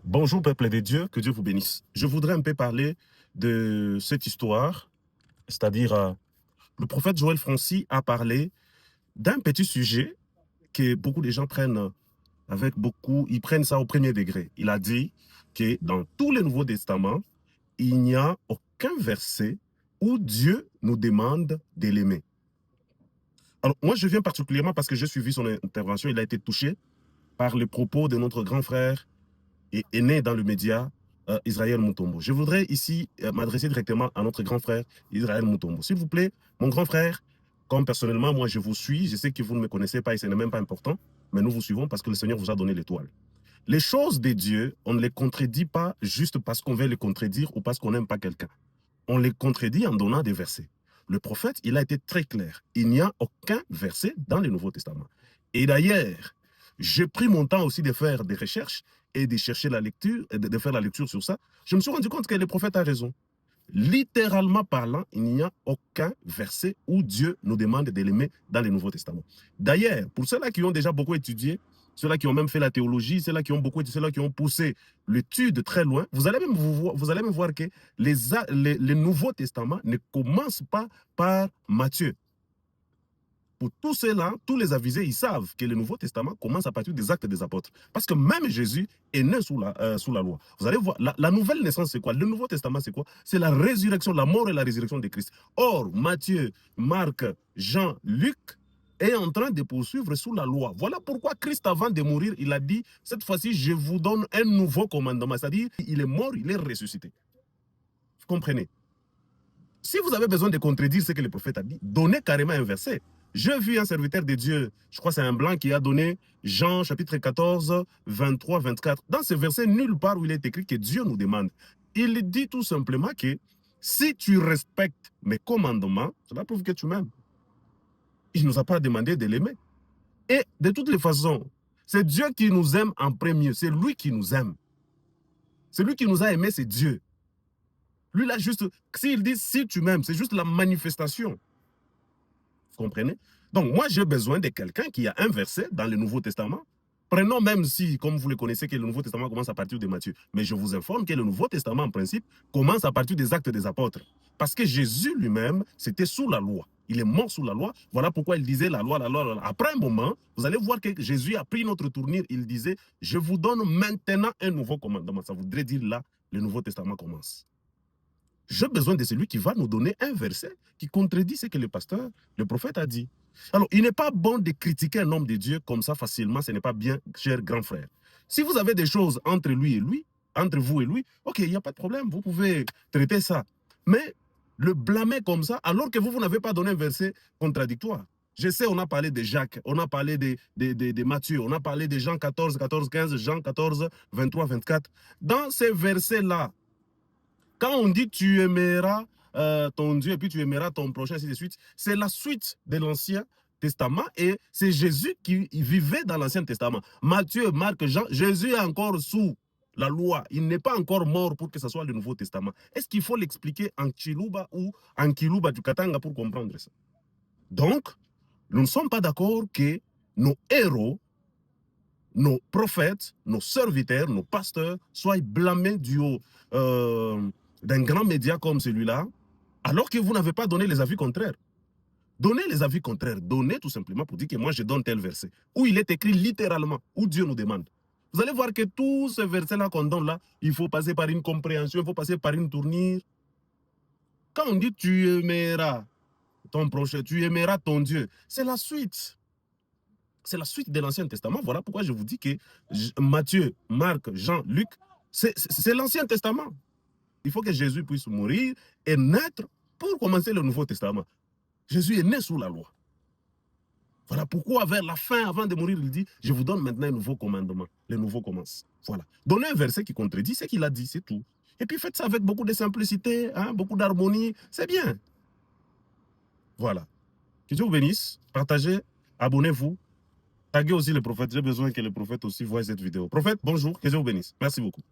Bonjour peuple de Dieu, que Dieu vous bénisse. Je voudrais un peu parler de cette histoire, c'est-à-dire le prophète Joël Francy a parlé d'un petit sujet que beaucoup de gens prennent ils prennent ça au premier degré. Il a dit que dans tout le Nouveau Testament, il n'y a aucun verset où Dieu nous demande de l'aimer. Alors moi je viens particulièrement parce que j'ai suivi son intervention, il a été touché par les propos de notre grand frère et né dans le média Israël Mutombo. Je voudrais ici m'adresser directement à notre grand frère Israël Mutombo. S'il vous plaît, mon grand frère, comme personnellement, moi je vous suis, je sais que vous ne me connaissez pas et ce n'est même pas important, mais nous vous suivons parce que le Seigneur vous a donné l'étoile. Les choses de Dieu, on ne les contredit pas juste parce qu'on veut les contredire ou parce qu'on n'aime pas quelqu'un. On les contredit en donnant des versets. Le prophète, il a été très clair. Il n'y a aucun verset dans le Nouveau Testament. Et d'ailleurs, j'ai pris mon temps aussi de faire des recherches et de chercher la lecture, de faire la lecture sur ça. Je me suis rendu compte que le prophète a raison. Littéralement parlant, il n'y a aucun verset où Dieu nous demande de l'aimer dans le Nouveau Testament. D'ailleurs, pour ceux-là qui ont déjà beaucoup étudié, ceux-là qui ont même fait la théologie, ceux-là qui ont beaucoup étudié, ceux-là qui ont poussé l'étude très loin, vous allez même voir que les Nouveaux Testaments ne commencent pas par Matthieu. Pour tous ceux-là, tous les avisés, ils savent que le Nouveau Testament commence à partir des Actes des Apôtres. Parce que même Jésus est né sous la loi. Vous allez voir, la nouvelle naissance, c'est quoi? Le Nouveau Testament, c'est quoi? C'est la résurrection, la mort et la résurrection de Christ. Or, Matthieu, Marc, Jean, Luc est en train de poursuivre sous la loi. Voilà pourquoi Christ, avant de mourir, il a dit, cette fois-ci, je vous donne un nouveau commandement. C'est-à-dire, il est mort, il est ressuscité. Vous comprenez? Si vous avez besoin de contredire ce que le prophète a dit, donnez carrément un verset. J'ai vu un serviteur de Dieu, je crois que c'est un blanc, qui a donné Jean chapitre 14, 23, 24. Dans ce verset, nulle part où il est écrit que Dieu nous demande. Il dit tout simplement que si tu respectes mes commandements, cela prouve que tu m'aimes. Il ne nous a pas demandé de l'aimer. Et de toutes les façons, c'est Dieu qui nous aime en premier. C'est lui qui nous aime. C'est lui qui nous a aimés, c'est Dieu. Lui, là, juste, s'il dit si tu m'aimes, c'est juste la manifestation. Vous comprenez? Donc, moi, j'ai besoin de quelqu'un qui a un verset dans le Nouveau Testament. Prenons même si, comme vous le connaissez, que le Nouveau Testament commence à partir de Matthieu. Mais je vous informe que le Nouveau Testament, en principe, commence à partir des Actes des Apôtres. Parce que Jésus lui-même, c'était sous la loi. Il est mort sous la loi. Voilà pourquoi il disait la loi, la loi, la loi. Après un moment, vous allez voir que Jésus a pris notre tournure. Il disait, je vous donne maintenant un nouveau commandement. Ça voudrait dire là, le Nouveau Testament commence. J'ai besoin de celui qui va nous donner un verset qui contredit ce que le pasteur, le prophète a dit. Alors, il n'est pas bon de critiquer un homme de Dieu comme ça facilement, ce n'est pas bien, cher grand frère. Si vous avez des choses entre lui et lui, entre vous et lui, ok, il n'y a pas de problème, vous pouvez traiter ça. Mais le blâmer comme ça, alors que vous n'avez pas donné un verset contradictoire. Je sais, on a parlé de Jacques, on a parlé de Matthieu, on a parlé de Jean 14, 14, 15, Jean 14, 23, 24. Dans ces versets-là, quand on dit tu aimeras ton Dieu et puis tu aimeras ton prochain, ainsi de suite, c'est la suite de l'Ancien Testament et c'est Jésus qui vivait dans l'Ancien Testament. Matthieu, Marc, Jean, Jésus est encore sous la loi. Il n'est pas encore mort pour que ce soit le Nouveau Testament. Est-ce qu'il faut l'expliquer en Chiluba ou en Kiluba du Katanga pour comprendre ça? Donc, nous ne sommes pas d'accord que nos héros, nos prophètes, nos serviteurs, nos pasteurs soient blâmés du haut d'un grand média comme celui-là, alors que vous n'avez pas donné les avis contraires. Donnez les avis contraires, donnez tout simplement pour dire que moi je donne tel verset, où il est écrit littéralement, où Dieu nous demande. Vous allez voir que tous ces versets-là qu'on donne là, il faut passer par une compréhension, il faut passer par une tournure. Quand on dit tu aimeras ton prochain, tu aimeras ton Dieu, c'est la suite. C'est la suite de l'Ancien Testament. Voilà pourquoi je vous dis que Matthieu, Marc, Jean, Luc, c'est l'Ancien Testament. Il faut que Jésus puisse mourir et naître pour commencer le Nouveau Testament. Jésus est né sous la loi. Voilà pourquoi vers la fin, avant de mourir, il dit, je vous donne maintenant un nouveau commandement. Le nouveau commence. Voilà. Donnez un verset qui contredit ce qu'il a dit, c'est tout. Et puis faites ça avec beaucoup de simplicité, hein, beaucoup d'harmonie, c'est bien. Voilà. Que Dieu vous bénisse. Partagez, abonnez-vous. Taguez aussi le prophète. J'ai besoin que le prophète aussi voie cette vidéo. Prophète, bonjour. Que Dieu vous bénisse. Merci beaucoup.